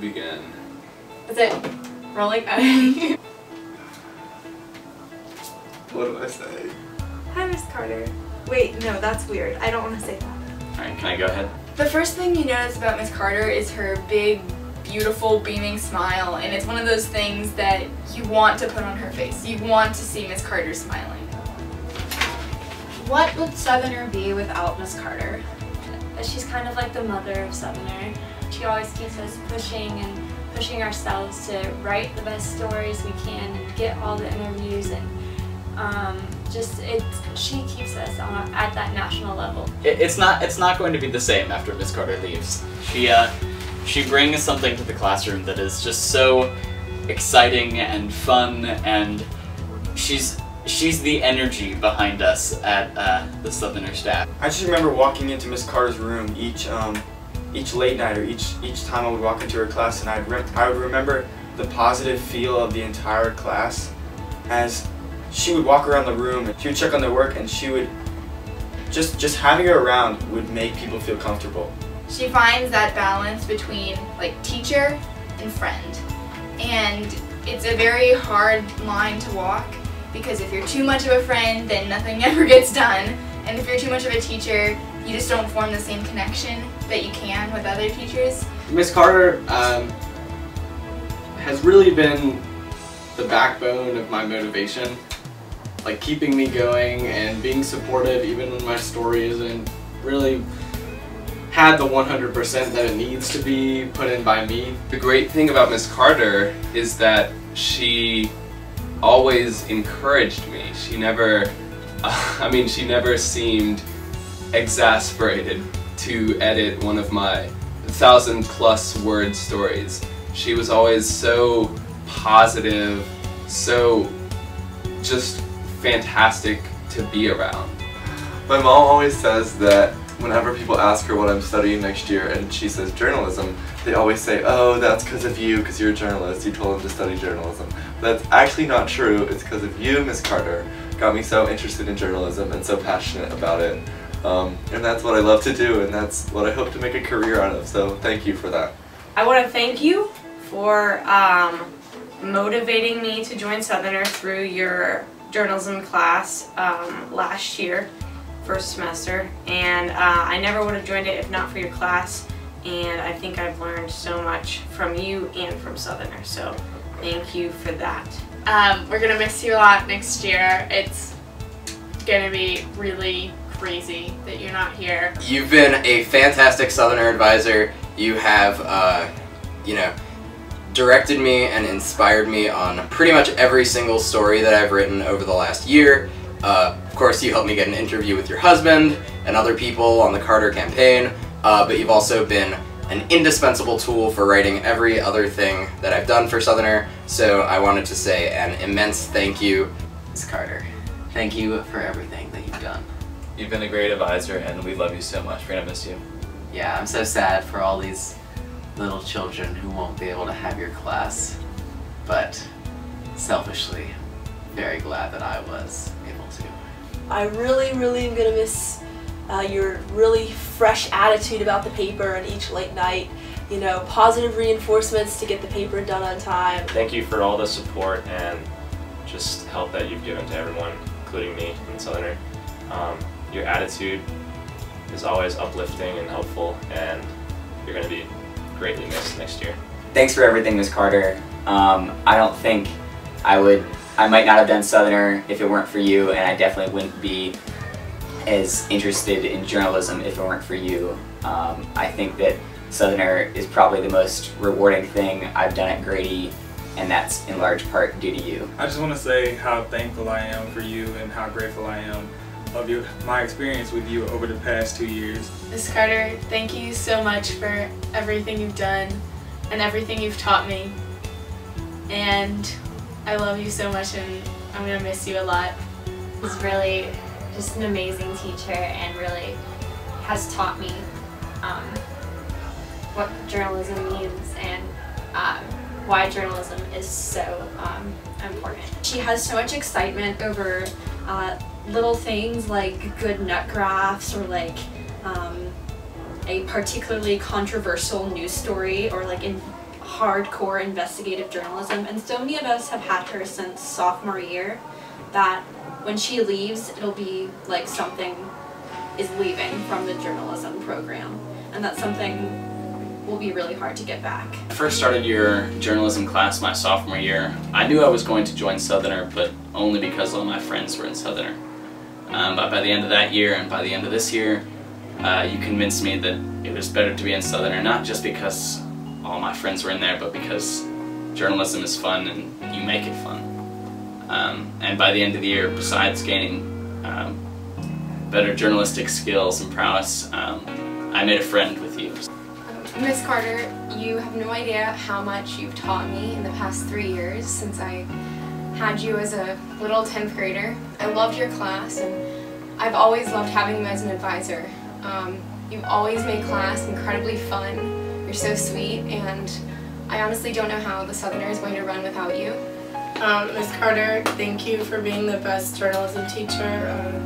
begin. That's it. Rolling. What do I say? Hi, Ms. Carter. Wait, no, that's weird. I don't want to say that. Alright, can I go ahead? The first thing you notice about Ms. Carter is her big, beautiful, beaming smile, and it's one of those things that you want to put on her face. You want to see Ms. Carter smiling. What would Southerner be without Ms. Carter? She's kind of like the mother of Southerner. She always keeps us pushing ourselves to write the best stories we can, and get all the interviews, and she keeps us at that national level. It's not going to be the same after Ms. Carter leaves. She brings something to the classroom that is just so exciting and fun, and she's the energy behind us at the Southerner staff. I just remember walking into Ms. Carter's room each late night, or each time I would walk into her class, and I would remember the positive feel of the entire class as she would walk around the room and she would check on their work, and she would just having her around would make people feel comfortable. She finds that balance between like teacher and friend, and it's a very hard line to walk, because if you're too much of a friend, then nothing ever gets done, and if you're too much of a teacher, you just don't form the same connection that you can with other teachers. Ms. Carter has really been the backbone of my motivation, like keeping me going and being supportive even when my story isn't really had the 100% that it needs to be put in by me. The great thing about Ms. Carter is that she always encouraged me. She never, she never seemed exasperated to edit one of my 1,000+ word stories. She was always so positive, so just fantastic to be around. My mom always says that whenever people ask her what I'm studying next year and she says journalism, they always say, oh, that's because of you, because you're a journalist, you told them to study journalism. But that's actually not true. It's because of you, Ms. Carter, got me so interested in journalism and so passionate about it. And that's what I love to do, and that's what I hope to make a career out of, so thank you for that. I want to thank you for motivating me to join Southerner through your journalism class last year, first semester, and I never would have joined it if not for your class, and I think I've learned so much from you and from Southerner, so thank you for that. We're gonna miss you a lot next year. It's gonna be really crazy that you're not here. You've been a fantastic Southerner advisor. You have, directed me and inspired me on pretty much every single story that I've written over the last year. Of course, you helped me get an interview with your husband and other people on the Carter campaign, but you've also been an indispensable tool for writing every other thing that I've done for Southerner, so I wanted to say an immense thank you. Ms. Carter, thank you for everything that you've done. You've been a great advisor, and we love you so much. We're gonna miss you. Yeah, I'm so sad for all these little children who won't be able to have your class, but selfishly, very glad that I was able to. I really am gonna miss your really fresh attitude about the paper and each late night, positive reinforcements to get the paper done on time. Thank you for all the support and just help that you've given to everyone, including me and Southerner. Your attitude is always uplifting and helpful, and you're going to be greatly missed next year. Thanks for everything, Ms. Carter. I don't think I might not have done Southerner if it weren't for you, and I definitely wouldn't be as interested in journalism if it weren't for you. I think that Southerner is probably the most rewarding thing I've done at Grady, and that's in large part due to you. I just want to say how thankful I am for you and how grateful I am of my experience with you over the past 2 years. Ms. Carter, thank you so much for everything you've done and everything you've taught me. And I love you so much, and I'm going to miss you a lot. He's really just an amazing teacher and really has taught me what journalism means and why journalism is so important. She has so much excitement over little things like good nut graphs, or like a particularly controversial news story, or like hardcore investigative journalism, and so many of us have had her since sophomore year that when she leaves, it'll be like something is leaving from the journalism program, and that's something will be really hard to get back. I first started your journalism class my sophomore year. I knew I was going to join Southerner, but only because all my friends were in Southerner. But by the end of that year and by the end of this year, you convinced me that it was better to be in Southerner, not just because all my friends were in there, but because journalism is fun and you make it fun. And by the end of the year, besides gaining better journalistic skills and prowess, I made a friend with you. Ms. Carter, you have no idea how much you've taught me in the past 3 years since I had you as a little 10th grader. I loved your class, and I've always loved having you as an advisor. You've always made class incredibly fun. You're so sweet, and I honestly don't know how the Southerner is going to run without you. Ms. Carter, thank you for being the best journalism teacher.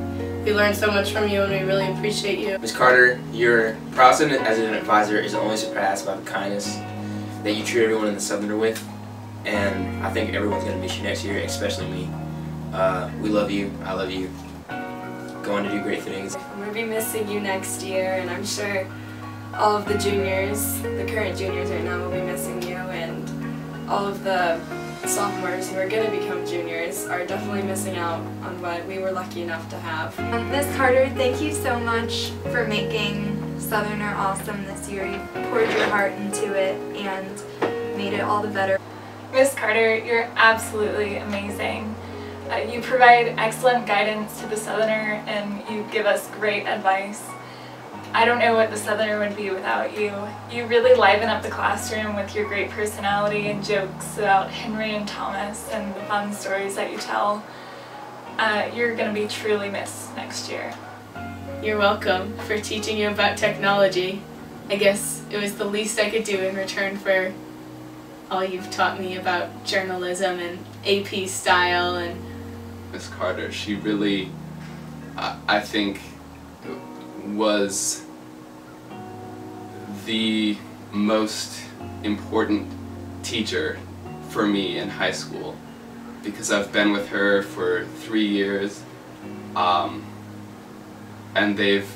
We learned so much from you and we really appreciate you. Ms. Carter, your prowess as an advisor is only surpassed by the kindness that you treat everyone in the Southerner with, and I think everyone's going to miss you next year, especially me. We love you. I love you. Go on to do great things. I'm going to be missing you next year, and I'm sure all of the juniors, the current juniors right now, will be missing you, and all of the sophomores who are going to become juniors are definitely missing out on what we were lucky enough to have. Ms. Carter, thank you so much for making Southerner awesome this year. You poured your heart into it and made it all the better. Ms. Carter, you're absolutely amazing. You provide excellent guidance to the Southerner, and you give us great advice. I don't know what the Southerner would be without you. You really liven up the classroom with your great personality and jokes about Henry and Thomas and the fun stories that you tell. You're going to be truly missed next year. You're welcome for teaching you about technology. I guess it was the least I could do in return for all you've taught me about journalism and AP style. And Ms. Carter, she really, I think, was the most important teacher for me in high school, because I've been with her for 3 years, and they've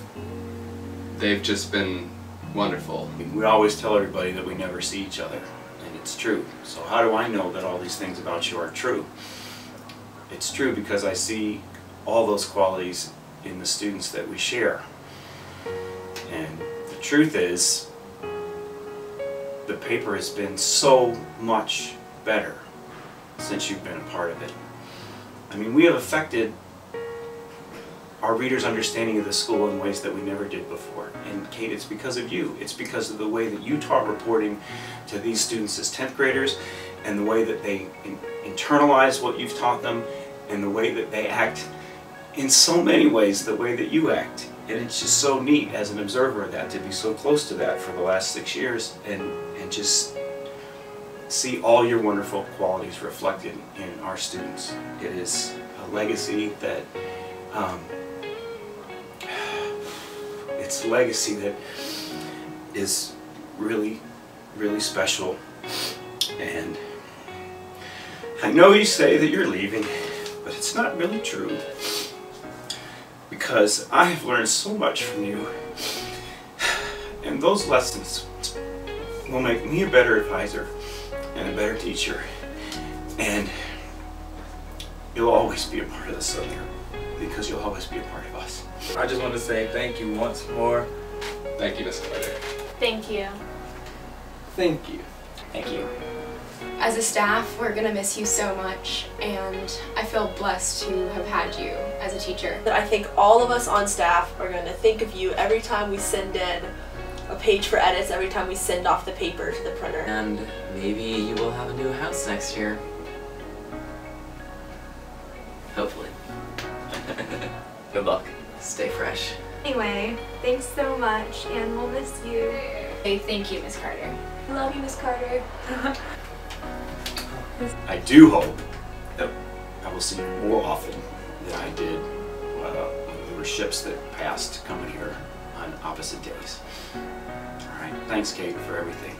just been wonderful. We always tell everybody that we never see each other, and it's true. So how do I know that all these things about you are true? It's true because I see all those qualities in the students that we share. And the truth is, the paper has been so much better since you've been a part of it. I mean, we have affected our readers' understanding of the school in ways that we never did before. And Kate, it's because of you. It's because of the way that you taught reporting to these students as 10th graders, and the way that they internalize what you've taught them, and the way that they act in so many ways the way that you act. And it's just so neat as an observer of that, to be so close to that for the last 6 years, and just see all your wonderful qualities reflected in our students. It is a legacy that it's a legacy that is really, really special. And I know you say that you're leaving, but it's not really true, because I have learned so much from you, and those lessons will make me a better advisor and a better teacher, and you'll always be a part of the Southerner, because you'll always be a part of us. I just want to say thank you once more. Thank you, Ms. Carter. Thank you. Thank you. Thank you. As a staff, we're going to miss you so much, and I feel blessed to have had you as a teacher. I think all of us on staff are going to think of you every time we send in a page for edits, every time we send off the paper to the printer. And maybe you will have a new house next year. Hopefully. Good luck. Stay fresh. Anyway, thanks so much, and we'll miss you. Hey, thank you, Ms. Carter. I love you, Ms. Carter. I do hope that I will see you more often than I did when there were ships that passed coming here on opposite days. All right, thanks, Kate, for everything.